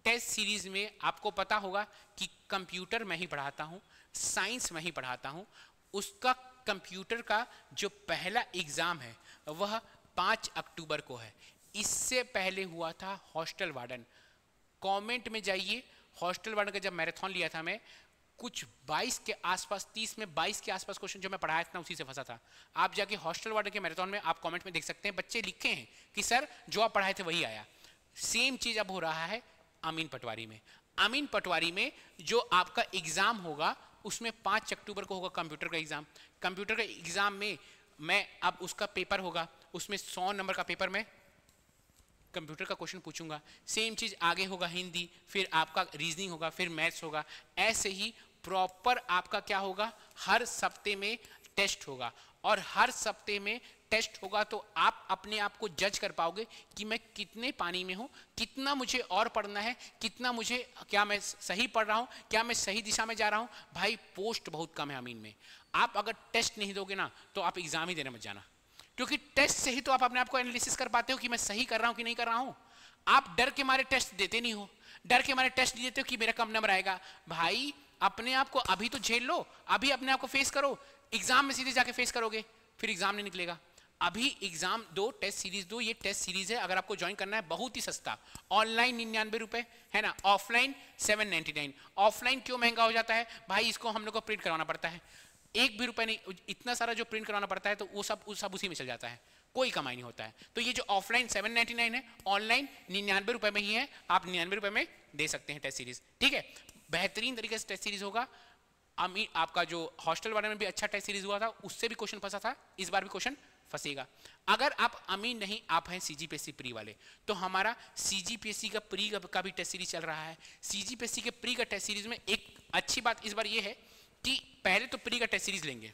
टेस्ट सीरीज में आपको पता होगा कि कंप्यूटर मैं ही पढ़ाता हूँ, साइंस मैं ही पढ़ाता हूँ। उसका कंप्यूटर का जो पहला एग्जाम है वह 5 अक्टूबर को है। इससे पहले हुआ था हॉस्टल वार्डन। कमेंट में जाइए, हॉस्टल वार्डन का जब मैराथन लिया था मैं, कुछ 22 के आसपास, 30 में 22 के आसपास क्वेश्चन जो मैं पढ़ाया था उसी से फंसा था। आप जाके हॉस्टल वार्डन के मैराथन में आप कमेंट में देख सकते हैं, बच्चे लिखे हैं कि सर जो आप पढ़ाए थे वही आया। सेम चीज अब हो रहा है अमीन पटवारी में। अमीन पटवारी में जो आपका एग्जाम होगा उसमें 5 अक्टूबर को होगा कंप्यूटर का एग्जाम। कंप्यूटर का एग्जाम में मैं अब उसका पेपर होगा, उसमें 100 नंबर का पेपर में कंप्यूटर का क्वेश्चन पूछूंगा। सेम चीज आगे होगा हिंदी, फिर आपका रीजनिंग होगा, फिर मैथ्स होगा। ऐसे ही प्रॉपर आपका क्या होगा, हर सप्ते में टेस्ट होगा, और हर सप्ते में टेस्ट होगा तो आप अपने आप को जज कर पाओगे कि मैं कितने पानी में हूं, कितना मुझे और पढ़ना है, कितना मुझे, क्या मैं सही पढ़ रहा हूं, क्या मैं सही दिशा में जा रहा हूं। भाई पोस्ट बहुत कम है अमीन में। आप अगर टेस्ट नहीं दोगे ना तो आप एग्जाम ही देने मत जाना, क्योंकि टेस्ट से ही तो आप अपने आप को एनालिसिस कर पाते हो कि मैं सही कर रहा हूं कि नहीं कर रहा हूं। आप डर के मारे टेस्ट देते नहीं हो, डर के मारे टेस्ट नहीं देते हो कि मेरा कम नंबर आएगा। भाई अपने आप को अभी तो झेल लो, अभी अपने आप को फेस करो। एग्जाम में सीधे जाके फेस करोगे फिर एग्जाम नहीं निकलेगा। अभी एग्जाम दो, टेस्ट सीरीज दो। ये टेस्ट सीरीज है, अगर आपको ज्वाइन करना है बहुत ही सस्ता। ऑनलाइन 99 रुपए है ना, ऑफलाइन 799। ऑफलाइन क्यों महंगा हो जाता है भाई? इसको हम लोग को प्रिंट करवाना पड़ता है, 1 भी रुपए नहीं, इतना सारा जो प्रिंट करवाना पड़ता है तो वो सब उसी में चल जाता है, कोई कमाई नहीं होता है। तो ये जो ऑफलाइन 799 है, ऑनलाइन 99 रुपए में ही है, आप 99 रुपए में दे सकते हैं टेस्ट सीरीज। ठीक है, बेहतरीन तरीके से टेस्ट सीरीज होगा। आपका जो हॉस्टल वाले में भी अच्छा टेस्ट सीरीज हुआ था, उससे भी क्वेश्चन फंसा था, इस बार भी क्वेश्चन फंसेगा। अगर आप अमीन नहीं, आप हैं सीजीपीएससी प्री वाले, तो हमारा सीजीपीएससी का प्री का भी टेस्ट सीरीज चल रहा है। सीजीपीएससी के प्री का टेस्ट सीरीज में एक अच्छी बात इस बार ये है कि पहले तो प्री का टेस्ट सीरीज लेंगे,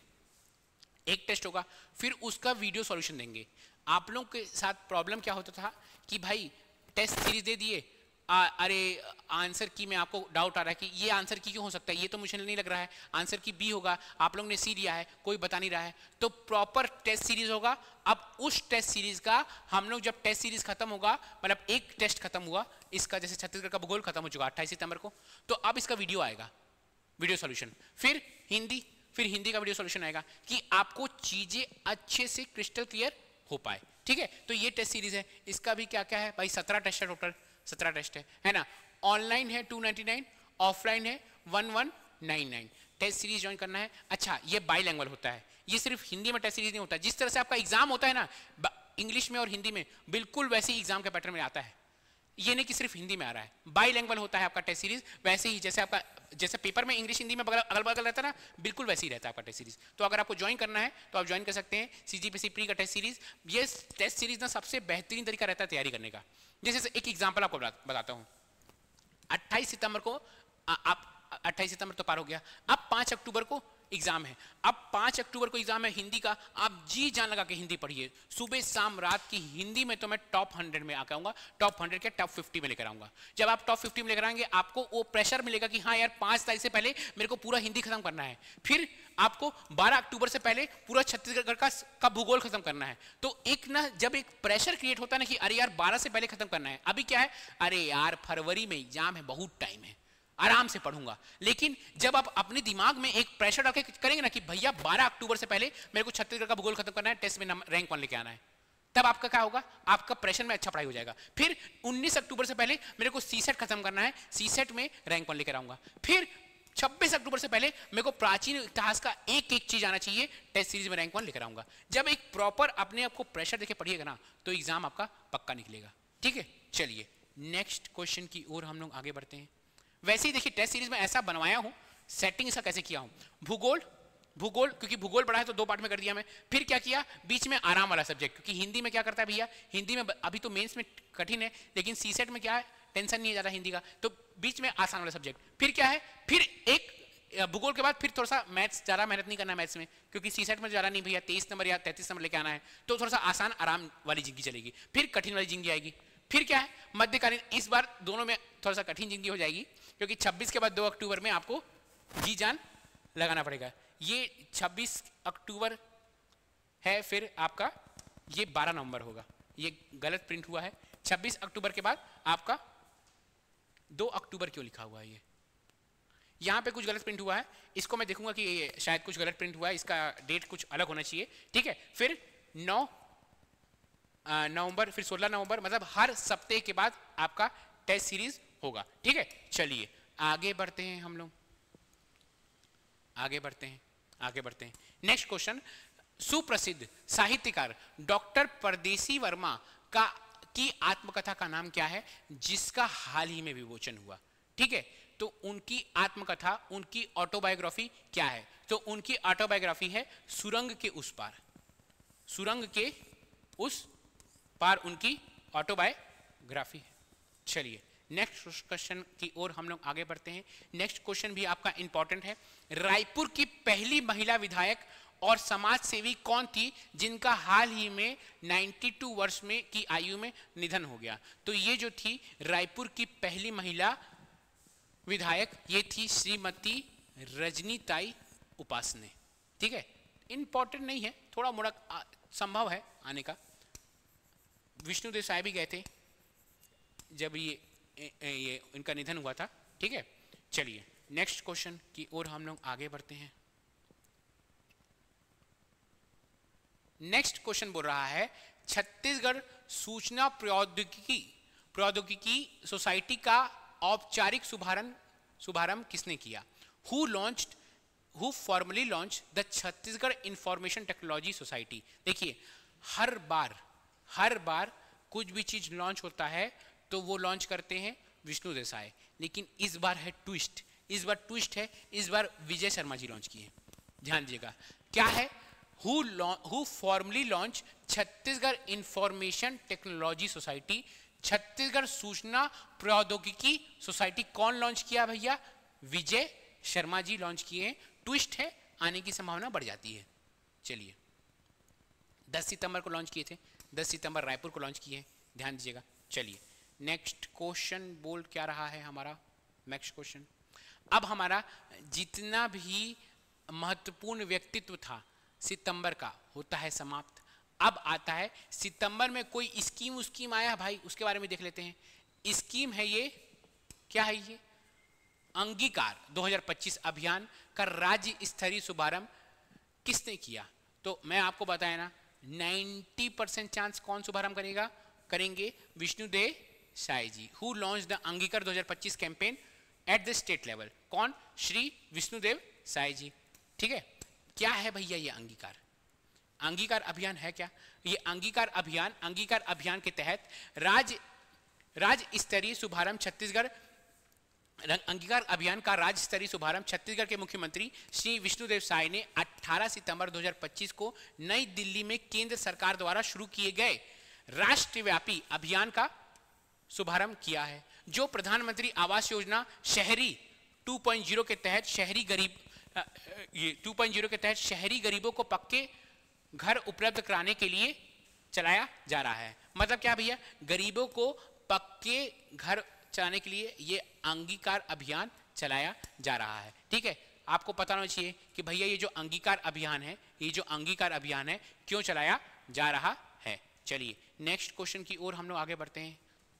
एक टेस्ट होगा, फिर उसका वीडियो सॉल्यूशन देंगे। आप लोगों के साथ प्रॉब्लम क्या होता था कि भाई टेस्ट सीरीज दे दिए, अरे आंसर की में आपको डाउट आ रहा है कि ये आंसर की क्यों हो सकता है, ये तो मुझे नहीं लग रहा है, आंसर की बी होगा, आप लोग ने सी लिया है, कोई बता नहीं रहा है। तो प्रॉपर टेस्ट सीरीज होगा। अब उस टेस्ट सीरीज का हम लोग जब टेस्ट सीरीज खत्म होगा, मतलब एक टेस्ट खत्म हुआ इसका, जैसे छत्तीसगढ़ का भूगोल खत्म हो चुका 28 सितंबर को, तो अब इसका वीडियो आएगा, वीडियो सॉल्यूशन, फिर हिंदी का वीडियो सॉल्यूशन आएगा कि आपको चीजें अच्छे से क्रिस्टल क्लियर हो पाए। ठीक है, तो ये टेस्ट सीरीज है, इसका भी क्या क्या है भाई, 17 टेस्ट है टोटल, 17 टेस्ट है ना। ऑनलाइन है 299, ऑफलाइन है 1199। टेस्ट सीरीज ज्वाइन करना है। अच्छा, ये बाइलैंग्वेज होता है, ये सिर्फ हिंदी में टेस्ट सीरीज नहीं होता, जिस तरह से आपका एग्जाम होता है ना इंग्लिश में और हिंदी में, बिल्कुल वैसे ही एग्जाम के पैटर्न में आता है, ये नहीं कि सिर्फ हिंदी में आ रहा है, बाइलैंग्वेज होता है आपका टेस्ट सीरीज, वैसे ही जैसे आपका जैसे पेपर में इंग्लिश हिंदी में अगल बगल रहता है ना, बिल्कुल वैसे ही रहता है आपका टेस्ट सीरीज। तो अगर आपको ज्वाइन करना है तो आप ज्वाइन कर सकते हैं सीजीपीसी प्री का टेस्ट सीरीज। ये टेस्ट सीरीज ना सबसे बेहतरीन तरीका रहता है तैयारी करने का। जैसे एक एग्जाम्पल आपको बताता हूँ, 28 सितंबर को आप 28 सितंबर तो पार हो गया, अब 5 अक्टूबर को एग्जाम है। अब 5 अक्टूबर को एग्जाम है हिंदी का, आप जी जान लगा के हिंदी पढ़िए, सुबह शाम रात की हिंदी में तो मैं टॉप 100 में आकर आऊंगा, टॉप 100 के टॉप 50 में लेकर आऊंगा। जब आप टॉप 50 में लेकर आएंगे आपको वो प्रेशर मिलेगा कि हाँ यार 5 तारीख से पहले मेरे को पूरा हिंदी खत्म करना है, फिर आपको 12 अक्टूबर से पहले पूरा छत्तीसगढ़ का भूगोल खत्म करना है। तो एक ना जब एक प्रेशर क्रिएट होता है ना कि अरे यार 12 से पहले खत्म करना है, अभी क्या है, अरे यार फरवरी में एग्जाम है, बहुत टाइम है, आराम से पढ़ूंगा। लेकिन जब आप अपने दिमाग में एक प्रेशर रख के करेंगे ना कि भैया 12 अक्टूबर से पहले मेरे को छत्तीसगढ़ का भूगोल खत्म करना है, टेस्ट में रैंक 1 लेके आना है, तब आपका क्या होगा, आपका प्रेशर में अच्छा पढ़ाई हो जाएगा। फिर 19 अक्टूबर से पहले मेरे को सीसेट खत्म करना है, सीसेट में रैंक 1 लेकर आऊंगा। फिर 26 अक्टूबर से पहले मेरे को प्राचीन इतिहास का एक एक चीज आना चाहिए, टेस्ट सीरीज में रैंक 1 लेकर आऊंगा। जब एक प्रॉपर अपने आप को प्रेशर देके पढ़िएगा ना तो एग्जाम आपका पक्का निकलेगा। ठीक है, चलिए नेक्स्ट क्वेश्चन की ओर हम लोग आगे बढ़ते हैं। वैसे ही देखिए टेस्ट सीरीज में ऐसा बनवाया हूं, सेटिंग इसका कैसे किया हूं, भूगोल क्योंकि भूगोल पढ़ा है तो 2 पार्ट में कर दिया मैं। फिर क्या किया, बीच में आराम वाला सब्जेक्ट, क्योंकि हिंदी में क्या करता है भैया, हिंदी में अभी तो मेंस में कठिन है, लेकिन सीसेट में क्या है, टेंशन नहीं है ज्यादा हिंदी का, तो बीच में आसान वाला सब्जेक्ट। फिर क्या है, फिर एक भूगोल के बाद फिर थोड़ा सा मैथ्स, ज्यादा मेहनत नहीं करना मैथ्स में, क्योंकि सीसेट में ज्यादा नहीं भैया 23 नंबर या 33 नंबर लेके आना है, तो थोड़ा सा आसान आराम वाली जिंदगी चलेगी। फिर कठिन वाली जिंदगी आएगी। फिर क्या है, मध्यकालीन, इस बार दोनों में थोड़ा सा कठिन जिंदगी हो जाएगी, क्योंकि 26 के बाद 2 अक्टूबर में आपको जी जान लगाना पड़ेगा। ये 26 अक्टूबर है, फिर आपका ये 12 नवंबर होगा, ये गलत प्रिंट हुआ है। 26 अक्टूबर के बाद आपका 2 अक्टूबर क्यों लिखा हुआ है, ये यहाँ पे कुछ गलत प्रिंट हुआ है, इसको मैं देखूंगा कि ये शायद कुछ गलत प्रिंट हुआ है, इसका डेट कुछ अलग होना चाहिए। ठीक है, फिर 9 नवंबर, फिर 16 नवंबर, मतलब हर सप्ताह के बाद आपका टेस्ट सीरीज होगा। ठीक है, चलिए आगे बढ़ते हैं हम लोग, आगे बढ़ते हैं। नेक्स्ट क्वेश्चन, सुप्रसिद्ध साहित्यकार डॉक्टर परदेसी वर्मा की आत्मकथा का नाम क्या है, जिसका हाल ही में विमोचन हुआ। ठीक है, तो उनकी आत्मकथा, उनकी ऑटोबायोग्राफी क्या है, तो उनकी ऑटोबायोग्राफी है सुरंग के उस पार, सुरंग के उस पार उनकी ऑटोबायोग्राफी है। चलिए नेक्स्ट क्वेश्चन की ओर हम लोग आगे बढ़ते हैं। नेक्स्ट क्वेश्चन भी आपका इंपॉर्टेंट है। रायपुर की पहली महिला विधायक और समाज सेवी कौन थी, जिनका हाल ही में 92 वर्ष में की आयु में निधन हो गया। तो ये जो थी रायपुर की पहली महिला विधायक, ये थी श्रीमती रजनीताई उपासने। ठीक है, इंपॉर्टेंट नहीं है, थोड़ा मोड़ा संभव है आने का। विष्णु देसाई भी गए थे जब ये इनका निधन हुआ था। ठीक है, चलिए नेक्स्ट क्वेश्चन की ओर हम लोग आगे बढ़ते हैं। नेक्स्ट क्वेश्चन बोल रहा है, छत्तीसगढ़ सूचना प्रौद्योगिकी सोसाइटी का औपचारिक शुभारंभ किसने किया। Who formally launch the Chhattisgarh information technology society. देखिए हर बार कुछ भी चीज लॉन्च होता है तो वो लॉन्च करते हैं विष्णु देसाई, लेकिन इस बार है ट्विस्ट, इस बार विजय शर्मा जी लॉन्च किए। ध्यान दीजिएगा क्या है, who formally launch Chhattisgarh information technology society, Chhattisgarh सूचना प्रौद्योगिकी सोसाइटी कौन लॉन्च किया भैया, विजय शर्मा जी लॉन्च किए। ट्विस्ट है, आने की संभावना बढ़ जाती है। चलिए 10 सितंबर को लॉन्च किए थे, 10 सितंबर रायपुर को लॉन्च किए, ध्यान दीजिएगा। चलिए नेक्स्ट क्वेश्चन बोल क्या रहा है हमारा, नेक्स्ट क्वेश्चन, अब हमारा जितना भी महत्वपूर्ण व्यक्तित्व था सितंबर का होता है समाप्त। अब आता है सितंबर में कोई स्कीम आया भाई, उसके बारे में देख लेते हैं। स्कीम है ये, क्या है ये, अंगीकार 2025 अभियान का राज्य स्तरीय शुभारंभ किसने किया। तो मैं आपको बताया ना, 90% चांस कौन शुभारंभ करेंगे? विष्णुदेव साय जी, हु लॉन्च द अंगीकार 2025 campaign at the state level. कौन? श्री विष्णुदेव साय जी। ठीक है, क्या है भैया ये अंगीकार? अंगीकार अभियान है क्या? ये अंगीकार अभियान के तहत राज्य स्तरीय शुभारंभ छत्तीसगढ़, अंगीकार अभियान का राज्य स्तरीय शुभारंभ छत्तीसगढ़ के मुख्यमंत्री श्री विष्णुदेव साय ने 18 सितंबर 2025 को नई दिल्ली में केंद्र सरकार द्वारा शुरू किए गए राष्ट्रव्यापी अभियान का शुभारंभ किया है, जो प्रधानमंत्री आवास योजना शहरी 2.0 के तहत शहरी गरीबों को पक्के घर उपलब्ध कराने के लिए चलाया जा रहा है। मतलब क्या भैया? गरीबों को पक्के घर चलाने के लिए ये अंगीकार अभियान चलाया जा रहा है। ठीक है, आपको पता होना चाहिए कि भैया ये जो अंगीकार अभियान है क्यों चलाया जा रहा है। चलिए नेक्स्ट क्वेश्चन की ओर हम लोग आगे बढ़ते हैं।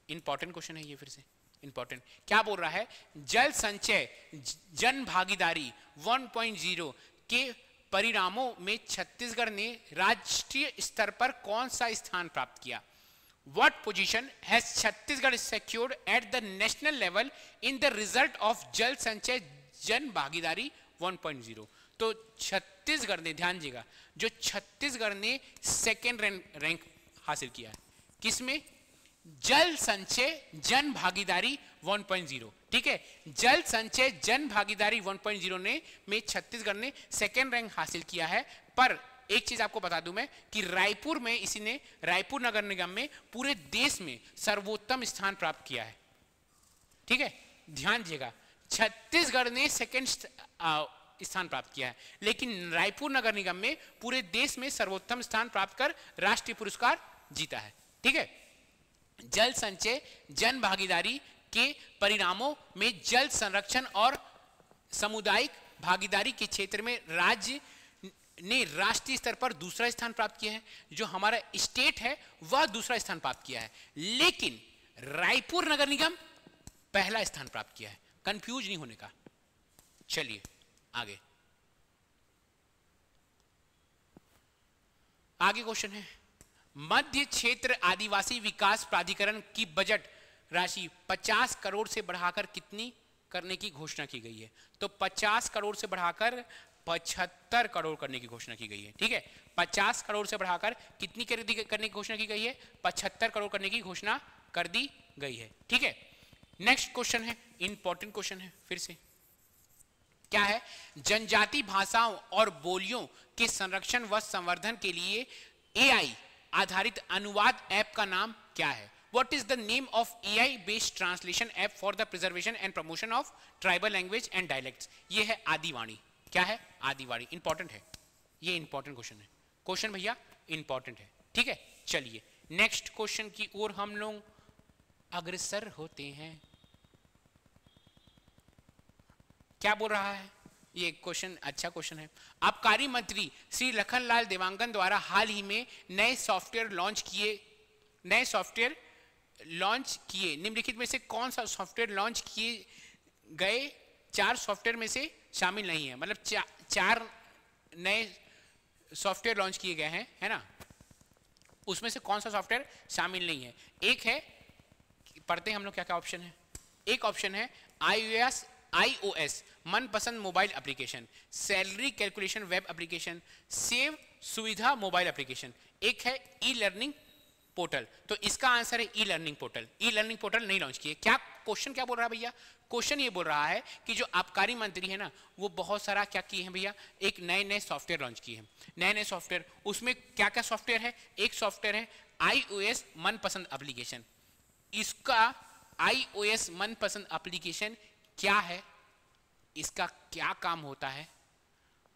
इंपॉर्टेंट क्वेश्चन है ये, फिर से इंपॉर्टेंट। क्या बोल रहा है? जल संचय जन भागीदारी 1.0 के परिणामों में छत्तीसगढ़ ने राष्ट्रीय स्तर पर कौन सा स्थान प्राप्त किया? What position has Chhattisgarh secured at the national level in the result of जल संचय जन भागीदारी 1.0? तो छत्तीसगढ़ ने, ध्यान दीजिएगा, जो छत्तीसगढ़ ने सेकेंड रैंक हासिल किया है किसमें? जल संचय जन भागीदारी 1.0। ठीक है, जल संचय जन भागीदारी 1.0 में छत्तीसगढ़ ने सेकेंड रैंक हासिल किया है। पर एक चीज आपको बता दूं मैं कि रायपुर नगर निगम में पूरे देश में सर्वोत्तम स्थान प्राप्त किया है। ठीक है, ध्यान दीजिएगा, छत्तीसगढ़ ने सेकेंड स्थान प्राप्त किया है, लेकिन रायपुर नगर निगम में पूरे देश में सर्वोत्तम स्थान प्राप्त कर राष्ट्रीय पुरस्कार जीता है। ठीक है, जल संचय जन भागीदारी के परिणामों में जल संरक्षण और सामुदायिक भागीदारी के क्षेत्र में राज्य ने राष्ट्रीय स्तर पर दूसरा स्थान प्राप्त किया है। जो हमारा स्टेट है वह दूसरा स्थान प्राप्त किया है, लेकिन रायपुर नगर निगम पहला स्थान प्राप्त किया है। कंफ्यूज नहीं होने का। चलिए आगे क्वेश्चन है, मध्य क्षेत्र आदिवासी विकास प्राधिकरण की बजट राशि 50 करोड़ से बढ़ाकर कितनी करने की घोषणा की गई है? तो 50 करोड़ से बढ़ाकर 75 करोड़ करने की घोषणा की गई है। ठीक है, 50 करोड़ से बढ़ाकर कितनी करने की घोषणा की गई है? 75 करोड़ करने की घोषणा कर दी गई है। ठीक है, नेक्स्ट क्वेश्चन है, इंपॉर्टेंट क्वेश्चन है फिर से। क्या है? जनजाति भाषाओं और बोलियों के संरक्षण व संवर्धन के लिए AI आधारित अनुवाद ऐप का नाम क्या है? What is the name of AI based translation app for the preservation and promotion of tribal language and dialects? ये है आदिवाणी। क्या है? आदिवाणी। इंपॉर्टेंट है ये, इंपॉर्टेंट क्वेश्चन है। क्वेश्चन भैया इंपॉर्टेंट है। ठीक है, चलिए नेक्स्ट क्वेश्चन की ओर हम लोग अग्रसर होते हैं। क्या बोल रहा है ये क्वेश्चन? अच्छा क्वेश्चन है। आबकारी मंत्री श्री लखनलाल देवांगन द्वारा हाल ही में नए सॉफ्टवेयर लॉन्च किए निम्नलिखित में से कौन सा सॉफ्टवेयर लॉन्च किए गए 4 सॉफ्टवेयर में से शामिल नहीं है? मतलब 4 नए सॉफ्टवेयर लॉन्च किए गए हैं, है ना, उसमें से कौन सा सॉफ्टवेयर शामिल नहीं है? एक है, पढ़ते हैं हम लोग क्या क्या ऑप्शन है। एक ऑप्शन है iOS मनपसंद mobile application, salary calculation web application, save सुविधा मोबाइल एप्लीकेशन। एक है ई लर्निंग पोर्टल। तो इसका आंसर है e learning portal. E learning portal नहीं लॉन्च किए। क्या क्वेश्चन क्या बोल रहा है भैया? क्वेश्चन ये बोल रहा है कि जो आबकारी मंत्री है ना, वो बहुत सारा क्या किए हैं भैया, एक नए सॉफ्टवेयर लॉन्च किए हैं। नए सॉफ्टवेयर, उसमें क्या क्या सॉफ्टवेयर है? एक सॉफ्टवेयर है iOS मनपसंद एप्लीकेशन। इसका iOS मनपसंद एप्लीकेशन क्या है, इसका क्या काम होता है,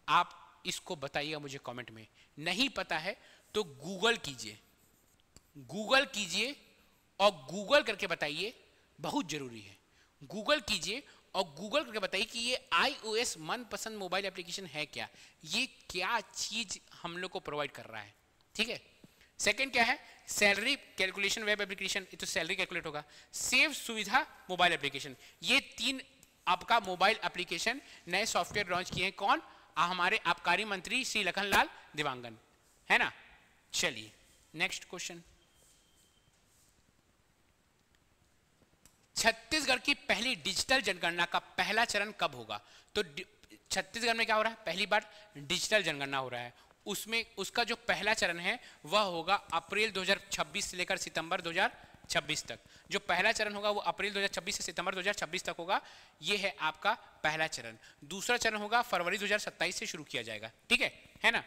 आप इसको बताइएगा मुझे कमेंट में। नहीं पता है तो गूगल कीजिए और गूगल करके बताइए, बहुत जरूरी है। गूगल कीजिए और गूगल करके बताइए कि ये iOS मनपसंद मोबाइल एप्लीकेशन है क्या, ये क्या चीज हम लोग को प्रोवाइड कर रहा है। ठीक है, सेकंड क्या है? सैलरी कैलकुलेशन वेब एप्लीकेशन, ये तो सैलरी कैलकुलेट होगा। सेव सुविधा मोबाइल एप्लीकेशन, ये 3 आपका मोबाइल एप्लीकेशन नए सॉफ्टवेयर लॉन्च किए हैं। कौन? हमारे आबकारी मंत्री श्री लखनलाल देवांगन, है ना। चलिए नेक्स्ट क्वेश्चन। छत्तीसगढ़ की पहली डिजिटल जनगणना का पहला चरण कब होगा? तो छत्तीसगढ़ में क्या हो रहा है? पहली बार डिजिटल जनगणना हो रहा है। उसमें उसका जो पहला चरण है वह होगा अप्रैल 2026 से लेकर सितंबर 2026 तक। जो पहला चरण होगा वो अप्रैल 2026 से सितंबर 2026 तक होगा। ये है आपका पहला चरण। दूसरा चरण होगा फरवरी 2027 से शुरू किया जाएगा, ठीक है ना?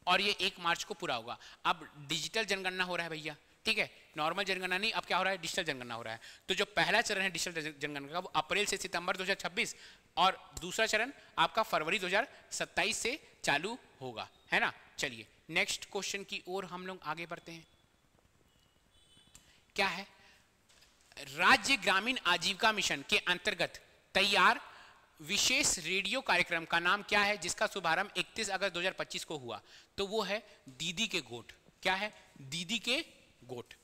और ये 1 मार्च को पूरा होगा। अब डिजिटल जनगणना हो रहा है भैया, ठीक है, नॉर्मल जनगणना नहीं, अब क्या हो रहा है? डिजिटल जनगणना हो रहा है। तो जो पहला चरण है डिजिटल जनगणना का वो अप्रैल से सितंबर 2026 और दूसरा चरण आपका फरवरी 2027 से चालू होगा, है ना? चलिए नेक्स्ट क्वेश्चन की ओर हम लोग आगे बढ़ते हैं। क्या है? राज्य ग्रामीण आजीविका मिशन के अंतर्गत तैयार विशेष रेडियो कार्यक्रम का नाम क्या है जिसका शुभारंभ 31 अगस्त 2025 को हुआ? तो वो है दीदी के गोट। क्या है? दीदी के गोट।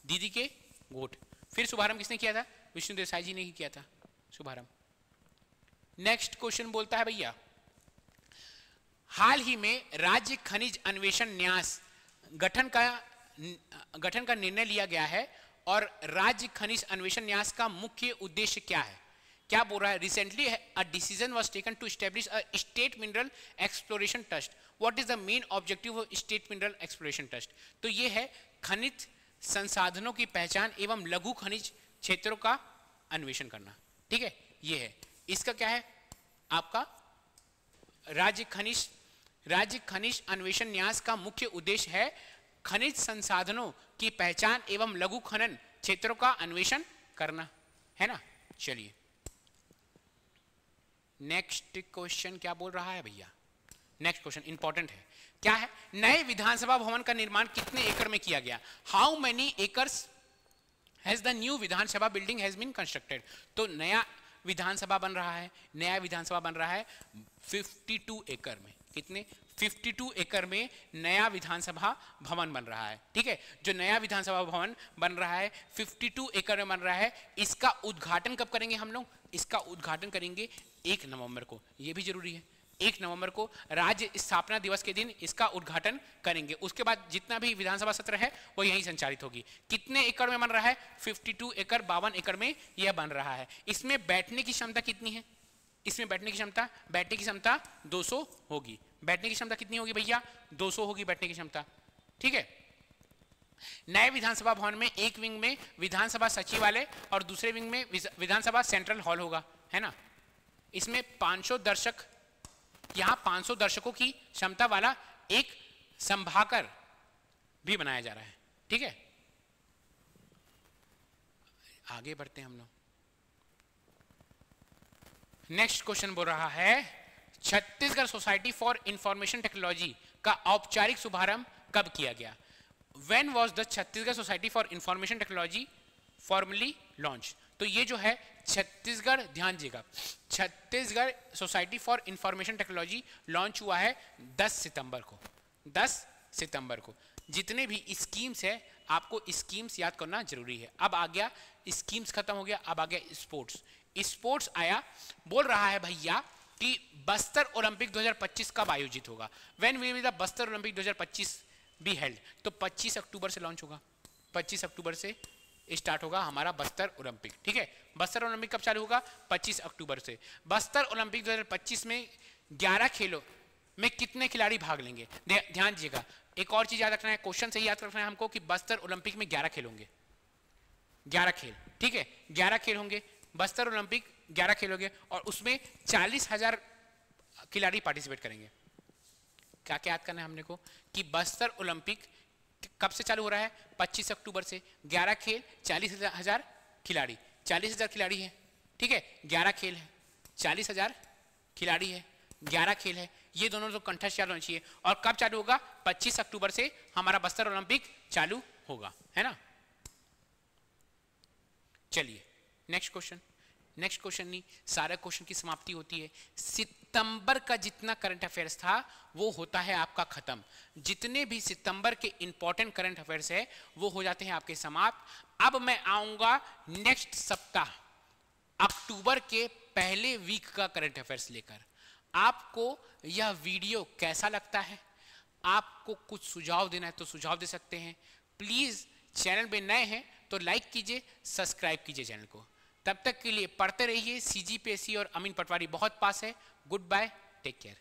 दीदी के गोट। फिर शुभारंभ किसने किया था? विष्णु देसाई जी ने ही किया था शुभारंभ। नेक्स्ट क्वेश्चन बोलता है भैया, हाल ही में राज्य खनिज अन्वेषण न्यास गठन का निर्णय लिया गया है और राज्य खनिज अन्वेषण न्यास का मुख्य उद्देश्य क्या है? क्या बोल रहा है? Recently a decision was taken to establish a state mineral exploration trust. What is the main objective of state mineral exploration trust? तो ये है खनिज संसाधनों की पहचान एवं लघु खनिज क्षेत्रों का अन्वेषण करना, ठीक है? ये है इसका क्या है आपका राज्य खनिज अन्वेषण न्यास का मुख्य उद्देश्य है खनिज संसाधनों की पहचान एवं लघु खनन क्षेत्रों का अन्वेषण करना, है ना? चलिए नेक्स्ट क्वेश्चन क्या बोल रहा है भैया? नेक्स्ट क्वेश्चन इंपॉर्टेंट है। क्या है? नए विधानसभा भवन का निर्माण कितने एकड़ में किया गया? How many acres has the new Vidhan Sabha building has been constructed? तो नया विधानसभा बन रहा है, 52 एकड़ में। कितने? 52 एकड़ में नया विधानसभा भवन बन रहा है, ठीक है? जो नया विधानसभा भवन बन रहा है 52 एकड़ में बन रहा है। इसका उद्घाटन कब करेंगे हम लोग? इसका उद्घाटन करेंगे 1 नवंबर को। ये भी जरूरी है, 1 नवंबर को राज्य स्थापना दिवस के दिन इसका उद्घाटन करेंगे। उसके बाद जितना भी विधानसभा सत्र है वो यहीं संचालित होगी। कितने एकड़ में बन रहा है? 52 एकड़, 52 एकड़ में यह बन रहा है। इसमें बैठने की क्षमता कितनी है? इसमें बैठने की क्षमता 200 होगी। बैठने की क्षमता कितनी होगी भैया? 200 होगी बैठने की क्षमता, ठीक है? नए विधानसभा भवन में एक विंग में विधानसभा सचिवालय और दूसरे विंग में विधानसभा सेंट्रल हॉल होगा, है ना? इसमें 500 दर्शक, यहां 500 दर्शकों की क्षमता वाला एक संभाकर भी बनाया जा रहा है, ठीक है? आगे बढ़ते हैं हम लोग। नेक्स्ट क्वेश्चन बोल रहा है Chhattisgarh society for information technology का औपचारिक शुभारंभ कब किया गया? When was the Chhattisgarh society for information technology formally launch? तो ये जो है छत्तीसगढ़, ध्यान दीजिएगा, Chhattisgarh society for information technology launch हुआ है 10 सितंबर को। 10 सितंबर को। जितने भी स्कीम्स है आपको स्कीम्स याद करना जरूरी है। अब आ गया स्कीम्स, खत्म हो गया, अब आ गया स्पोर्ट्स। स्पोर्ट्स आया, बोल रहा है भैया कि बस्तर ओलंपिक 2025 कब आयोजित होगा? When will be the Bastar Olympic 2025 be held? तो 25 अक्टूबर से लॉन्च होगा। 25 अक्टूबर से स्टार्ट होगा हमारा बस्तर ओलंपिक, ठीक है? बस्तर ओलंपिक कब चालू होगा? 25 अक्टूबर से। बस्तर ओलंपिक 2025 में 11 खेलों में कितने खिलाड़ी भाग लेंगे? ध्यान दीजिएगा, एक और चीज याद रखना है, क्वेश्चन से ही याद रखना है हमको कि बस्तर ओलंपिक में 11 खेल होंगे। 11 खेल, ठीक है? 11 खेल होंगे, बस्तर ओलंपिक 11 खेल होंगे और उसमें 40,000 खिलाड़ी पार्टिसिपेट करेंगे। क्या क्या याद करना है हमने को कि बस्तर ओलंपिक कब से चालू हो रहा है? 25 अक्टूबर से। 11 खेल, 40,000 खिलाड़ी। 40,000 खिलाड़ी है, ठीक है? 11 खेल है, 40,000 खिलाड़ी है, 11 खेल है, ये दोनों तो कंठस्थ याद होना चाहिए। और कब चालू होगा? 25 अक्टूबर से हमारा बस्तर ओलंपिक चालू होगा, है ना? चलिए नेक्स्ट क्वेश्चन। नेक्स्ट क्वेश्चन नहीं, सारे क्वेश्चन की समाप्ति होती है। सितंबर का जितना करंट अफेयर्स था वो होता है आपका खत्म। जितने भी सितंबर के इंपॉर्टेंट करंट अफेयर्स है वो हो जाते हैं आपके समाप्त। अब मैं आऊंगा नेक्स्ट सप्ताह अक्टूबर के पहले वीक का करंट अफेयर्स लेकर। आपको यह वीडियो कैसा लगता है? आपको कुछ सुझाव देना है तो सुझाव दे सकते हैं। प्लीज चैनल पे नए हैं तो लाइक कीजिए, सब्सक्राइब कीजिए चैनल को। तब तक के लिए पढ़ते रहिए, CGPSC और अमीन पटवारी बहुत पास है। Goodbye, take care.